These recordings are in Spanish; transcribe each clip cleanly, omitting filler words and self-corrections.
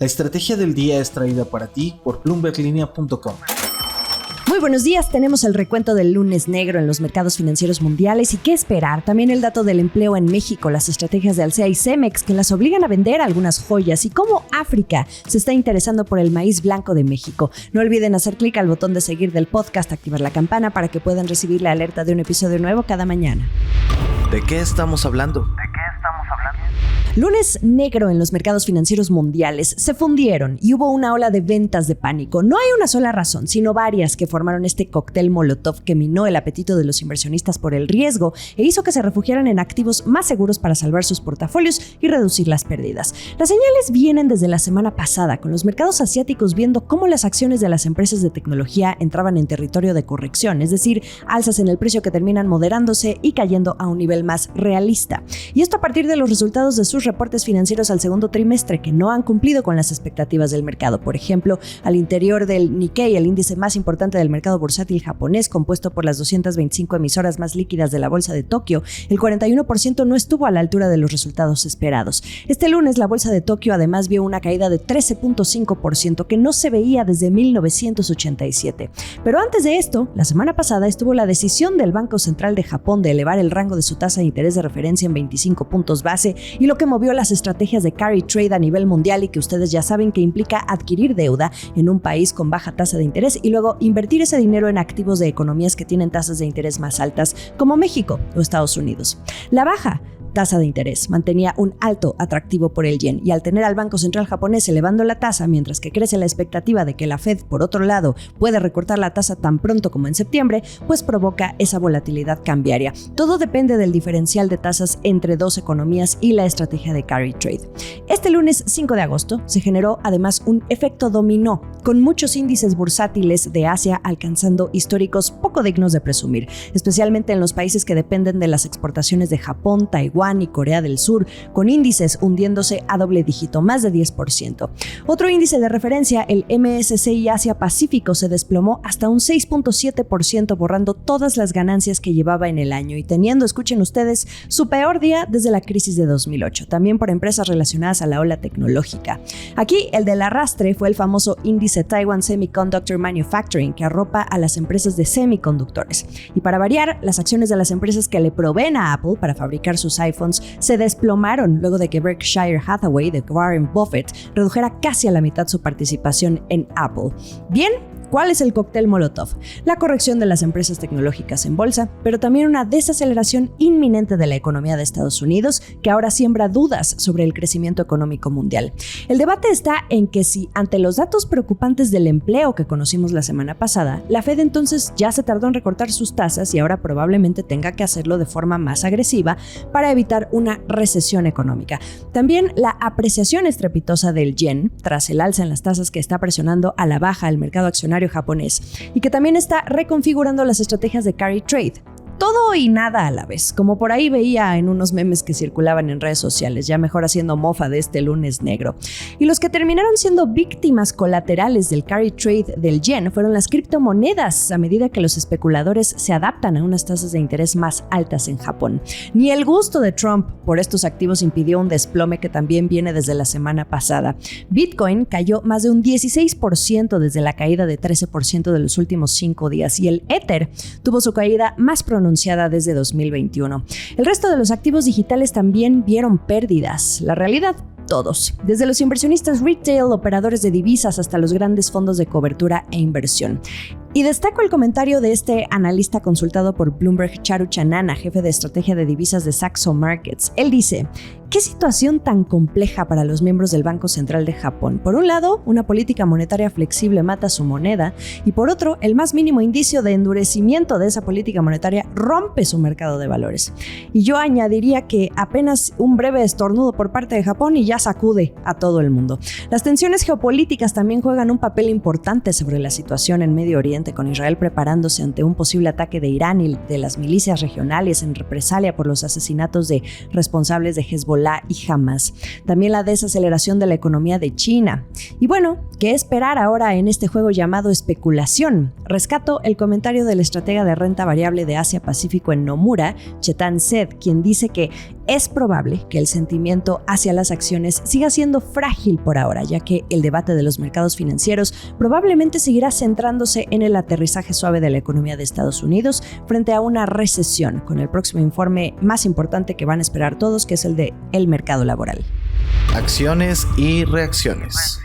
La estrategia del día es traída para ti por BloombergLinea.com. Muy buenos días, tenemos el recuento del lunes negro en los mercados financieros mundiales y qué esperar. También el dato del empleo en México, las estrategias de Alsea y Cemex que las obligan a vender algunas joyas y cómo África se está interesando por el maíz blanco de México. No olviden hacer clic al botón de seguir del podcast, activar la campana para que puedan recibir la alerta de un episodio nuevo cada mañana. ¿De qué estamos hablando? Lunes negro en los mercados financieros mundiales. Se fundieron y hubo una ola de ventas de pánico. No hay una sola razón, sino varias que formaron este cóctel molotov que minó el apetito de los inversionistas por el riesgo e hizo que se refugiaran en activos más seguros para salvar sus portafolios y reducir las pérdidas. Las señales vienen desde la semana pasada, con los mercados asiáticos viendo cómo las acciones de las empresas de tecnología entraban en territorio de corrección, es decir, alzas en el precio que terminan moderándose y cayendo a un nivel más realista. Y esto a partir de los resultados de sus reportes financieros al segundo trimestre que no han cumplido con las expectativas del mercado. Por ejemplo, al interior del Nikkei, el índice más importante del mercado bursátil japonés, compuesto por las 225 emisoras más líquidas de la bolsa de Tokio, el 41% no estuvo a la altura de los resultados esperados. Este lunes, la bolsa de Tokio además vio una caída de 13.5% que no se veía desde 1987. Pero antes de esto, la semana pasada estuvo la decisión del Banco Central de Japón de elevar el rango de su tasa de interés de referencia en 25 puntos base y lo que movió las estrategias de carry trade a nivel mundial y que ustedes ya saben que implica adquirir deuda en un país con baja tasa de interés y luego invertir ese dinero en activos de economías que tienen tasas de interés más altas como México o Estados Unidos. La baja tasa de interés mantenía un alto atractivo por el yen y al tener al Banco Central japonés elevando la tasa mientras que crece la expectativa de que la Fed, por otro lado, puede recortar la tasa tan pronto como en septiembre, pues provoca esa volatilidad cambiaria. Todo depende del diferencial de tasas entre dos economías y la estrategia de carry trade. Este lunes 5 de agosto se generó además un efecto dominó, con muchos índices bursátiles de Asia alcanzando históricos poco dignos de presumir, especialmente en los países que dependen de las exportaciones de Japón, Taiwán y Corea del Sur, con índices hundiéndose a doble dígito, más de 10%. Otro índice de referencia, el MSCI Asia Pacífico, se desplomó hasta un 6.7%, borrando todas las ganancias que llevaba en el año y teniendo, escuchen ustedes, su peor día desde la crisis de 2008, también por empresas relacionadas a la ola tecnológica. Aquí, el del arrastre fue el famoso índice Taiwan Semiconductor Manufacturing, que arropa a las empresas de semiconductores. Y para variar, las acciones de las empresas que le proveen a Apple para fabricar sus iPhones se desplomaron luego de que Berkshire Hathaway de Warren Buffett redujera casi a la mitad su participación en Apple. Bien, ¿cuál es el cóctel molotov? La corrección de las empresas tecnológicas en bolsa, pero también una desaceleración inminente de la economía de Estados Unidos que ahora siembra dudas sobre el crecimiento económico mundial. El debate está en que si ante los datos preocupantes del empleo que conocimos la semana pasada, la Fed entonces ya se tardó en recortar sus tasas y ahora probablemente tenga que hacerlo de forma más agresiva para evitar una recesión económica. También la apreciación estrepitosa del yen tras el alza en las tasas que está presionando a la baja el mercado accionario japonés y que también está reconfigurando las estrategias de carry trade. Todo y nada a la vez, como por ahí veía en unos memes que circulaban en redes sociales, ya mejor haciendo mofa de este lunes negro. Y los que terminaron siendo víctimas colaterales del carry trade del yen fueron las criptomonedas, a medida que los especuladores se adaptan a unas tasas de interés más altas en Japón. Ni el gusto de Trump por estos activos impidió un desplome que también viene desde la semana pasada. Bitcoin cayó más de un 16% desde la caída de 13% de los últimos 5 días y el Ether tuvo su caída más pronunciada desde 2021. El resto de los activos digitales también vieron pérdidas. La realidad, todos, desde los inversionistas retail, operadores de divisas, hasta los grandes fondos de cobertura e inversión. Y destaco el comentario de este analista consultado por Bloomberg, Charu Chanana, jefe de estrategia de divisas de Saxo Markets. Él dice: ¿qué situación tan compleja para los miembros del Banco Central de Japón? Por un lado, una política monetaria flexible mata su moneda y por otro, el más mínimo indicio de endurecimiento de esa política monetaria rompe su mercado de valores. Y yo añadiría que apenas un breve estornudo por parte de Japón y ya sacude a todo el mundo. Las tensiones geopolíticas también juegan un papel importante sobre la situación en Medio Oriente, con Israel preparándose ante un posible ataque de Irán y de las milicias regionales en represalia por los asesinatos de responsables de Hezbollah y Hamas. También la desaceleración de la economía de China. Y bueno, ¿Qué esperar ahora en este juego llamado especulación? Rescato el comentario del estratega de renta variable de Asia-Pacífico en Nomura, Chetan Seth, quien dice que es probable que el sentimiento hacia las acciones siga siendo frágil por ahora, ya que el debate de los mercados financieros probablemente seguirá centrándose en el aterrizaje suave de la economía de Estados Unidos frente a una recesión, con el próximo informe más importante que van a esperar todos, que es el de el mercado laboral. Acciones y reacciones.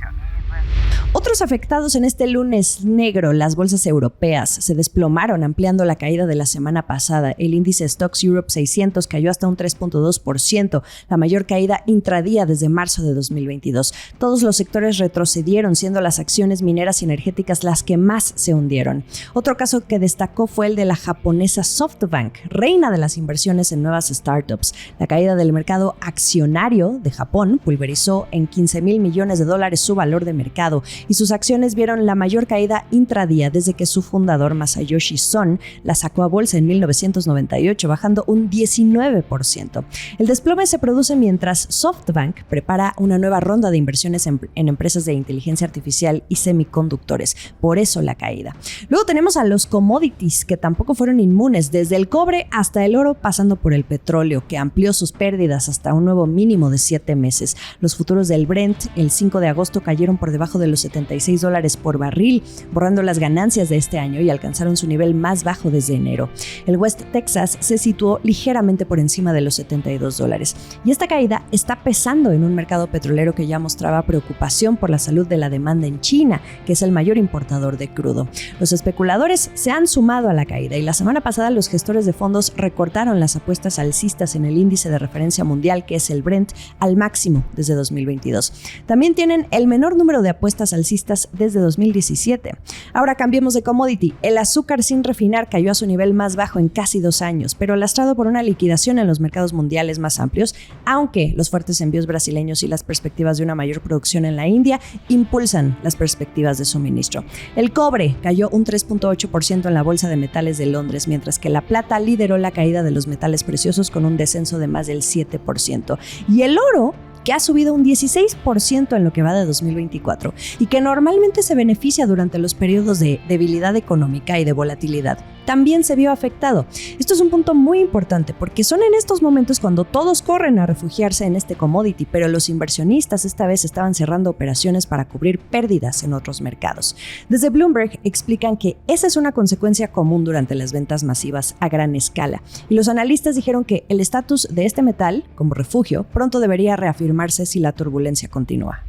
Otros afectados en este lunes negro, las bolsas europeas se desplomaron ampliando la caída de la semana pasada. El índice Stocks Europe 600 cayó hasta un 3.2%, la mayor caída intradía desde marzo de 2022. Todos los sectores retrocedieron, siendo las acciones mineras y energéticas las que más se hundieron. Otro caso que destacó fue el de la japonesa SoftBank, reina de las inversiones en nuevas startups. La caída del mercado accionario de Japón pulverizó en $15,000 millones su valor de mercado, y sus acciones vieron la mayor caída intradía desde que su fundador Masayoshi Son la sacó a bolsa en 1998, bajando un 19%. El desplome se produce mientras SoftBank prepara una nueva ronda de inversiones en empresas de inteligencia artificial y semiconductores, por eso la caída. Luego tenemos a los commodities, que tampoco fueron inmunes, desde el cobre hasta el oro, pasando por el petróleo, que amplió sus pérdidas hasta un nuevo mínimo de 7 meses. Los futuros del Brent el 5 de agosto cayeron por debajo de los $76 por barril, borrando las ganancias de este año, y alcanzaron su nivel más bajo desde enero. El West Texas se situó ligeramente por encima de los $72. Y esta caída está pesando en un mercado petrolero que ya mostraba preocupación por la salud de la demanda en China, que es el mayor importador de crudo. Los especuladores se han sumado a la caída, y la semana pasada los gestores de fondos recortaron las apuestas alcistas en el índice de referencia mundial, que es el Brent, al máximo desde 2022. También tienen el menor número de apuestas alcistas desde 2017. Ahora cambiemos de commodity. El azúcar sin refinar cayó a su nivel más bajo en casi 2 años, pero lastrado por una liquidación en los mercados mundiales más amplios, aunque los fuertes envíos brasileños y las perspectivas de una mayor producción en la India impulsan las perspectivas de suministro. El cobre cayó un 3.8% en la bolsa de metales de Londres, mientras que la plata lideró la caída de los metales preciosos con un descenso de más del 7%. Y el oro, que ha subido un 16% en lo que va de 2024 y que normalmente se beneficia durante los periodos de debilidad económica y de volatilidad, también se vio afectado. Esto es un punto muy importante porque son en estos momentos cuando todos corren a refugiarse en este commodity, pero los inversionistas esta vez estaban cerrando operaciones para cubrir pérdidas en otros mercados. Desde Bloomberg explican que esa es una consecuencia común durante las ventas masivas a gran escala, y los analistas dijeron que el estatus de este metal como refugio pronto debería reafirmarse si la turbulencia continúa.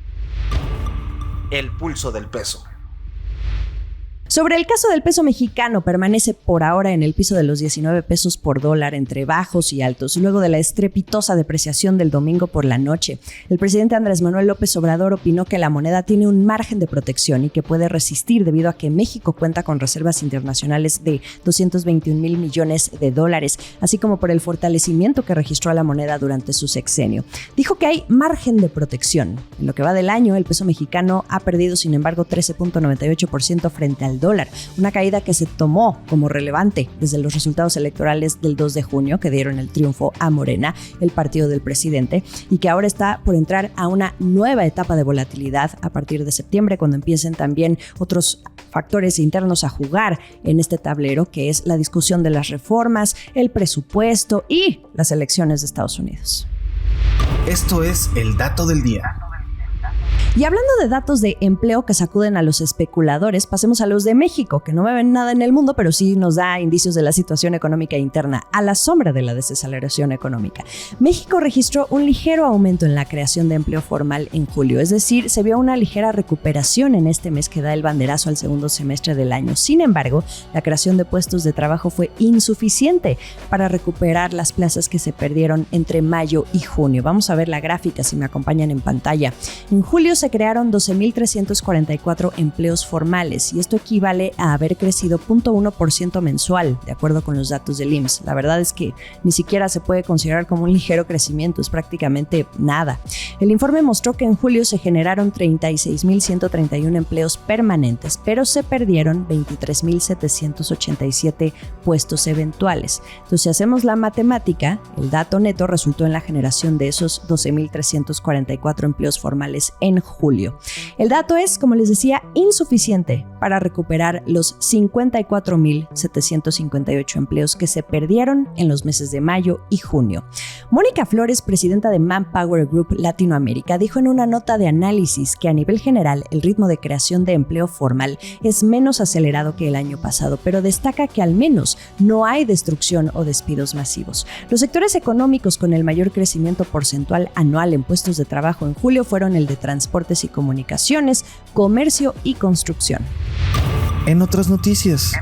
El pulso del peso. Sobre el caso del peso mexicano, permanece por ahora en el piso de los 19 pesos por dólar, entre bajos y altos, luego de la estrepitosa depreciación del domingo por la noche. El presidente Andrés Manuel López Obrador opinó que la moneda tiene un margen de protección y que puede resistir debido a que México cuenta con reservas internacionales de $221,000 millones, así como por el fortalecimiento que registró a la moneda durante su sexenio. Dijo que hay margen de protección. En lo que va del año, el peso mexicano ha perdido, sin embargo, 13.98% frente al dólar, una caída que se tomó como relevante desde los resultados electorales del 2 de junio que dieron el triunfo a Morena, el partido del presidente, y que ahora está por entrar a una nueva etapa de volatilidad a partir de septiembre, cuando empiecen también otros factores internos a jugar en este tablero, que es la discusión de las reformas, el presupuesto y las elecciones de Estados Unidos. Esto es el dato del día. Y hablando de datos de empleo que sacuden a los especuladores, pasemos a los de México, que no ven nada en el mundo, pero sí nos da indicios de la situación económica interna, a la sombra de la desaceleración económica. México registró un ligero aumento en la creación de empleo formal en julio, es decir, se vio una ligera recuperación en este mes que da el banderazo al segundo semestre del año. Sin embargo, la creación de puestos de trabajo fue insuficiente para recuperar las plazas que se perdieron entre mayo y junio. Vamos a ver la gráfica si me acompañan en pantalla. En julio se crearon 12,344 empleos formales, y esto equivale a haber crecido 0.1% mensual, de acuerdo con los datos del IMSS. La verdad es que ni siquiera se puede considerar como un ligero crecimiento, es prácticamente nada. El informe mostró que en julio se generaron 36,131 empleos permanentes, pero se perdieron 23,787 puestos eventuales. Entonces, si hacemos la matemática, el dato neto resultó en la generación de esos 12,344 empleos formales en julio. julio. El dato es, como les decía, insuficiente para recuperar los 54,758 empleos que se perdieron en los meses de mayo y junio. Mónica Flores, presidenta de Manpower Group Latinoamérica, dijo en una nota de análisis que a nivel general el ritmo de creación de empleo formal es menos acelerado que el año pasado, pero destaca que al menos no hay destrucción o despidos masivos. Los sectores económicos con el mayor crecimiento porcentual anual en puestos de trabajo en julio fueron el de transportes y comunicaciones, comercio y construcción. En otras noticias.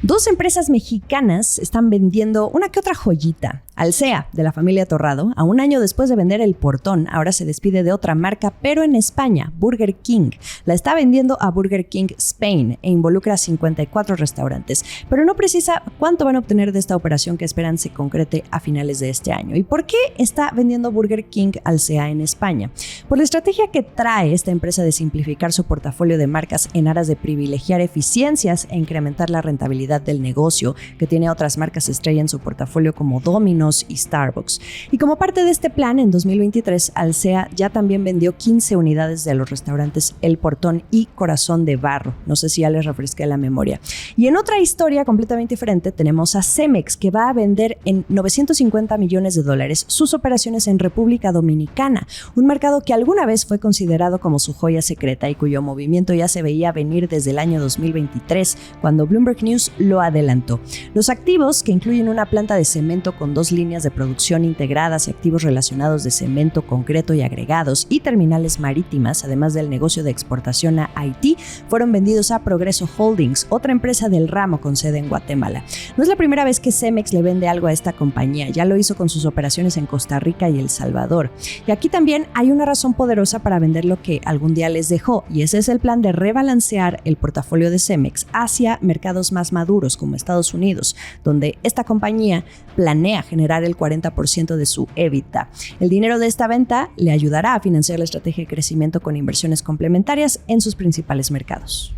Dos empresas mexicanas están vendiendo una que otra joyita. Alsea, de la familia Torrado, a un año después de vender El Portón, ahora se despide de otra marca, pero en España, Burger King. La está vendiendo a Burger King Spain e involucra 54 restaurantes, pero no precisa cuánto van a obtener de esta operación que esperan se concrete a finales de este año. ¿Y por qué está vendiendo Burger King Alsea en España? Por la estrategia que trae esta empresa de simplificar su portafolio de marcas en aras de privilegiar eficiencias e incrementar la rentabilidad del negocio, que tiene otras marcas estrella en su portafolio como Domino's y Starbucks. Y como parte de este plan, en 2023, Alsea ya también vendió 15 unidades de los restaurantes El Portón y Corazón de Barro. No sé si ya les refresqué la memoria. Y en otra historia completamente diferente, tenemos a Cemex, que va a vender en $950 millones sus operaciones en República Dominicana, un mercado que alguna vez fue considerado como su joya secreta y cuyo movimiento ya se veía venir desde el año 2023, cuando Bloomberg News lo adelantó. Los activos, que incluyen una planta de cemento con 2 líneas de producción integradas y activos relacionados de cemento, concreto y agregados y terminales marítimas, además del negocio de exportación a Haití, fueron vendidos a Progreso Holdings, otra empresa del ramo con sede en Guatemala. No es la primera vez que Cemex le vende algo a esta compañía, ya lo hizo con sus operaciones en Costa Rica y El Salvador. Y aquí también hay una razón poderosa para vender lo que algún día les dejó, y ese es el plan de rebalancear el portafolio de Cemex hacia mercados más maduros como Estados Unidos, donde esta compañía planea generar el 40% de su EBITDA. El dinero de esta venta le ayudará a financiar la estrategia de crecimiento con inversiones complementarias en sus principales mercados.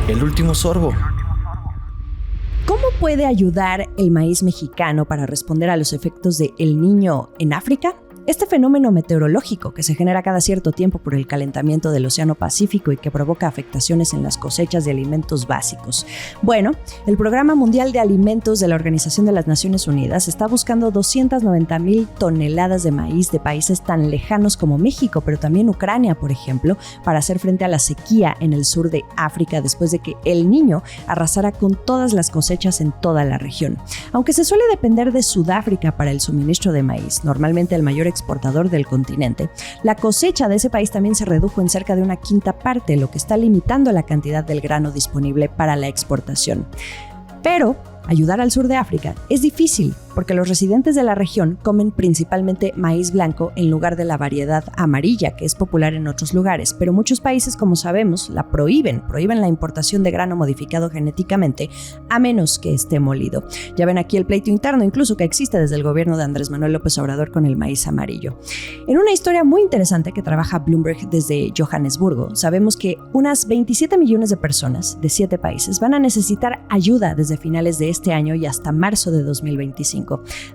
El último sorbo. ¿Cómo puede ayudar el maíz mexicano para responder a los efectos de El Niño en África? Este fenómeno meteorológico que se genera cada cierto tiempo por el calentamiento del Océano Pacífico y que provoca afectaciones en las cosechas de alimentos básicos. Bueno, el Programa Mundial de Alimentos de la Organización de las Naciones Unidas está buscando 290,000 toneladas de maíz de países tan lejanos como México, pero también Ucrania, por ejemplo, para hacer frente a la sequía en el sur de África después de que El Niño arrasara con todas las cosechas en toda la región. Aunque se suele depender de Sudáfrica para el suministro de maíz, normalmente el mayor exportador del continente, la cosecha de ese país también se redujo en cerca de una quinta parte, lo que está limitando la cantidad del grano disponible para la exportación. Pero ayudar al sur de África es difícil porque los residentes de la región comen principalmente maíz blanco en lugar de la variedad amarilla, que es popular en otros lugares, pero muchos países, como sabemos, la prohíben la importación de grano modificado genéticamente a menos que esté molido. Ya ven aquí el pleito interno incluso que existe desde el gobierno de Andrés Manuel López Obrador con el maíz amarillo. En una historia muy interesante que trabaja Bloomberg desde Johannesburgo, sabemos que unas 27 millones de personas de 7 países van a necesitar ayuda desde finales de este año y hasta marzo de 2025.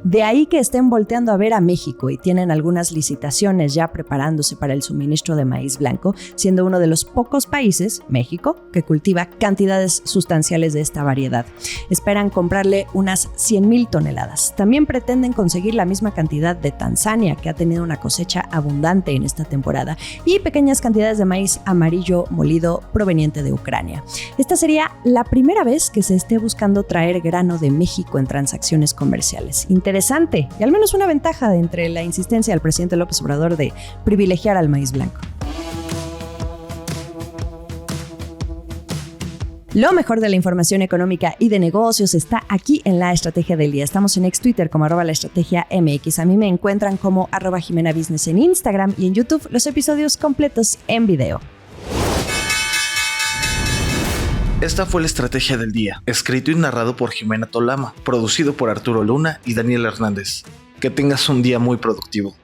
De ahí que estén volteando a ver a México y tienen algunas licitaciones ya preparándose para el suministro de maíz blanco, siendo uno de los pocos países, México, que cultiva cantidades sustanciales de esta variedad. Esperan comprarle unas 100,000 toneladas. También pretenden conseguir la misma cantidad de Tanzania, que ha tenido una cosecha abundante en esta temporada, y pequeñas cantidades de maíz amarillo molido proveniente de Ucrania. Esta sería la primera vez que se esté buscando traer grano de México en transacciones comerciales. Interesante, y al menos una ventaja de entre la insistencia del presidente López Obrador de privilegiar al maíz blanco. Lo mejor de la información económica y de negocios está aquí en La Estrategia del Día. Estamos en ex-Twitter como @laestrategiamx. A mí me encuentran como @JimenaBusiness en Instagram y en YouTube los episodios completos en video. Esta fue La Estrategia del Día, escrito y narrado por Jimena Tolama, producido por Arturo Luna y Daniel Hernández. Que tengas un día muy productivo.